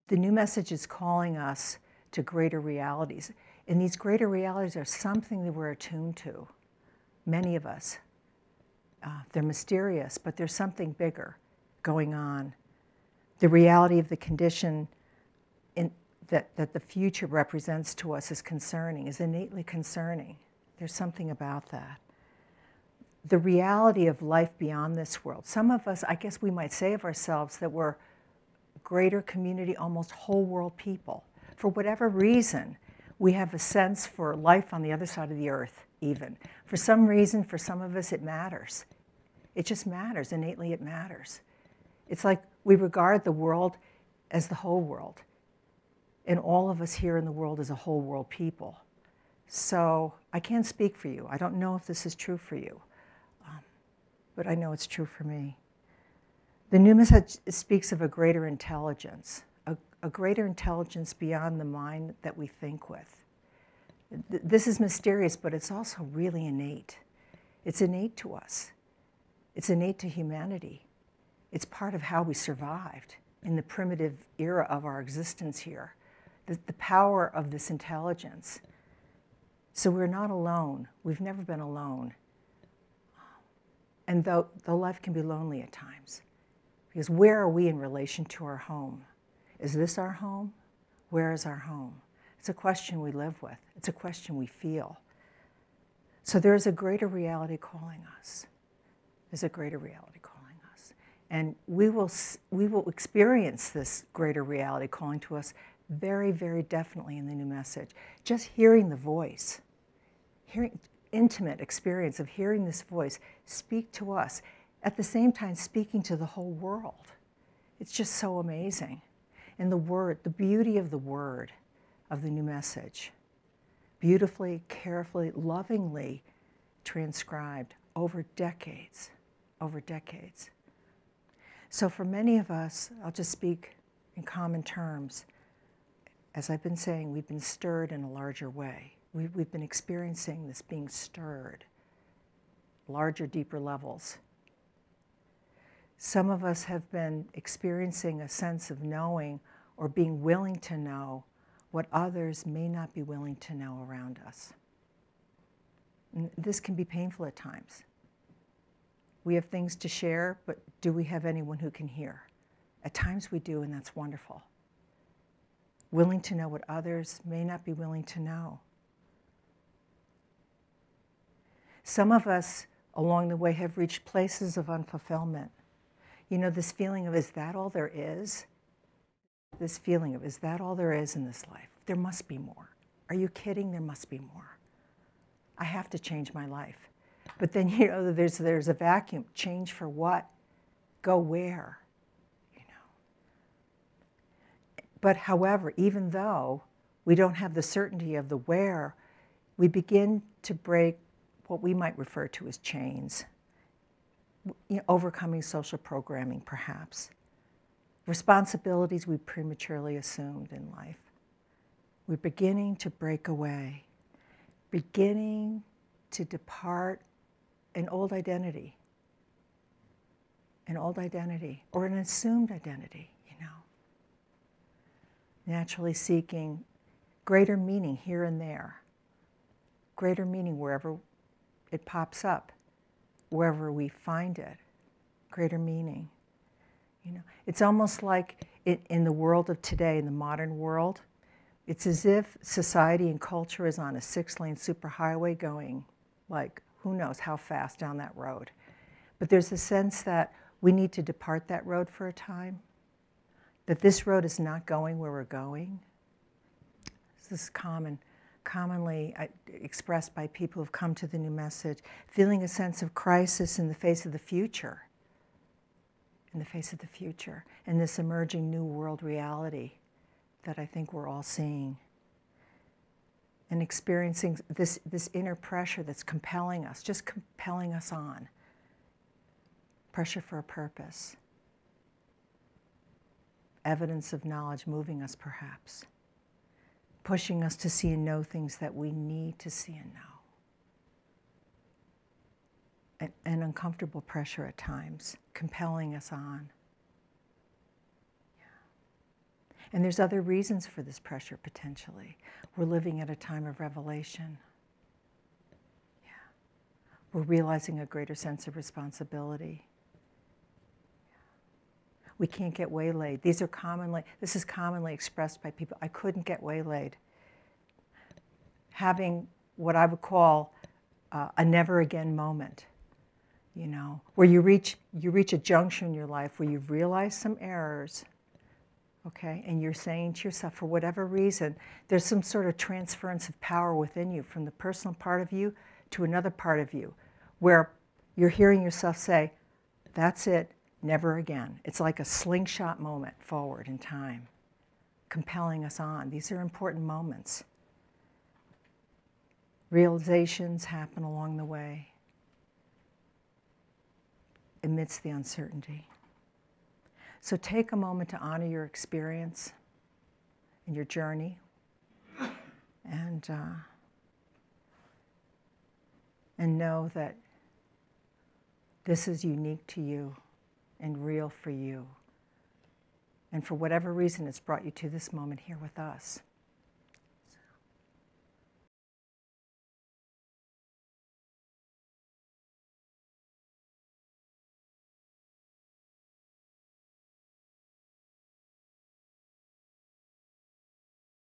The new message is calling us to greater realities. And these greater realities are something that we're attuned to, many of us. They're mysterious, but there's something bigger going on. The reality of the condition that the future represents to us is concerning, is innately concerning. There's something about that. The reality of life beyond this world. Some of us, I guess we might say of ourselves that we're greater community, almost whole world people. For whatever reason, we have a sense for life on the other side of the earth, even. For some reason, for some of us, it matters. It just matters. Innately, it matters. It's like we regard the world as the whole world. And all of us here in the world is a whole world people. So I can't speak for you. I don't know if this is true for you. But I know it's true for me. The new message speaks of a greater intelligence, a greater intelligence beyond the mind that we think with. This is mysterious, but it's also really innate. It's innate to us. It's innate to humanity. It's part of how we survived in the primitive era of our existence here. The power of this intelligence. So we're not alone. We've never been alone. And though life can be lonely at times. Because where are we in relation to our home? Is this our home? Where is our home? It's a question we live with. It's a question we feel. So there is a greater reality calling us. There's a greater reality calling us. And we will experience this greater reality calling to us very, very definitely in the new message. Just hearing the voice, hearing intimate experience of hearing this voice speak to us, at the same time speaking to the whole world. It's just so amazing. And the word, the beauty of the word of the new message, beautifully, carefully, lovingly transcribed over decades, over decades. So for many of us, I'll just speak in common terms. As I've been saying, we've been stirred in a larger way. We've been experiencing this being stirred, larger, deeper levels. Some of us have been experiencing a sense of knowing or being willing to know what others may not be willing to know around us. And this can be painful at times. We have things to share, but do we have anyone who can hear? At times we do, and that's wonderful. Willing to know what others may not be willing to know. Some of us along the way have reached places of unfulfillment. You know, this feeling of, is that all there is? This feeling of, is that all there is in this life? There must be more. Are you kidding? There must be more. I have to change my life. But then, you know, there's a vacuum. Change for what? Go where? You know. But however, even though we don't have the certainty of the where, we begin to break what we might refer to as chains. You know, overcoming social programming, perhaps. Responsibilities we prematurely assumed in life. We're beginning to break away, beginning to depart an old identity, or an assumed identity, you know. Naturally seeking greater meaning here and there, greater meaning wherever it pops up, wherever we find it, greater meaning. You know, it's almost like in the world of today, in the modern world, it's as if society and culture is on a 6-lane superhighway going, like, who knows how fast down that road. But there's a sense that we need to depart that road for a time, that this road is not going where we're going. This is commonly expressed by people who've come to the new message, feeling a sense of crisis in the face of the future, and this emerging new world reality that I think we're all seeing. And experiencing this inner pressure that's compelling us, just compelling us on. Pressure for a purpose. Evidence of knowledge moving us, perhaps. Pushing us to see and know things that we need to see and know. An uncomfortable pressure at times, compelling us on. Yeah. And there's other reasons for this pressure, potentially. We're living at a time of revelation. Yeah. We're realizing a greater sense of responsibility. Yeah. We can't get waylaid. This is commonly expressed by people. I couldn't get waylaid. Having what I would call a never again moment, you know, where you reach a junction in your life where you've realized some errors, okay, and you're saying to yourself, for whatever reason, there's some sort of transference of power within you from the personal part of you to another part of you, where you're hearing yourself say, that's it, never again. It's like a slingshot moment forward in time, compelling us on. These are important moments. Realizations happen along the way, amidst the uncertainty. So take a moment to honor your experience and your journey, and know that this is unique to you and real for you. And for whatever reason, it's brought you to this moment here with us.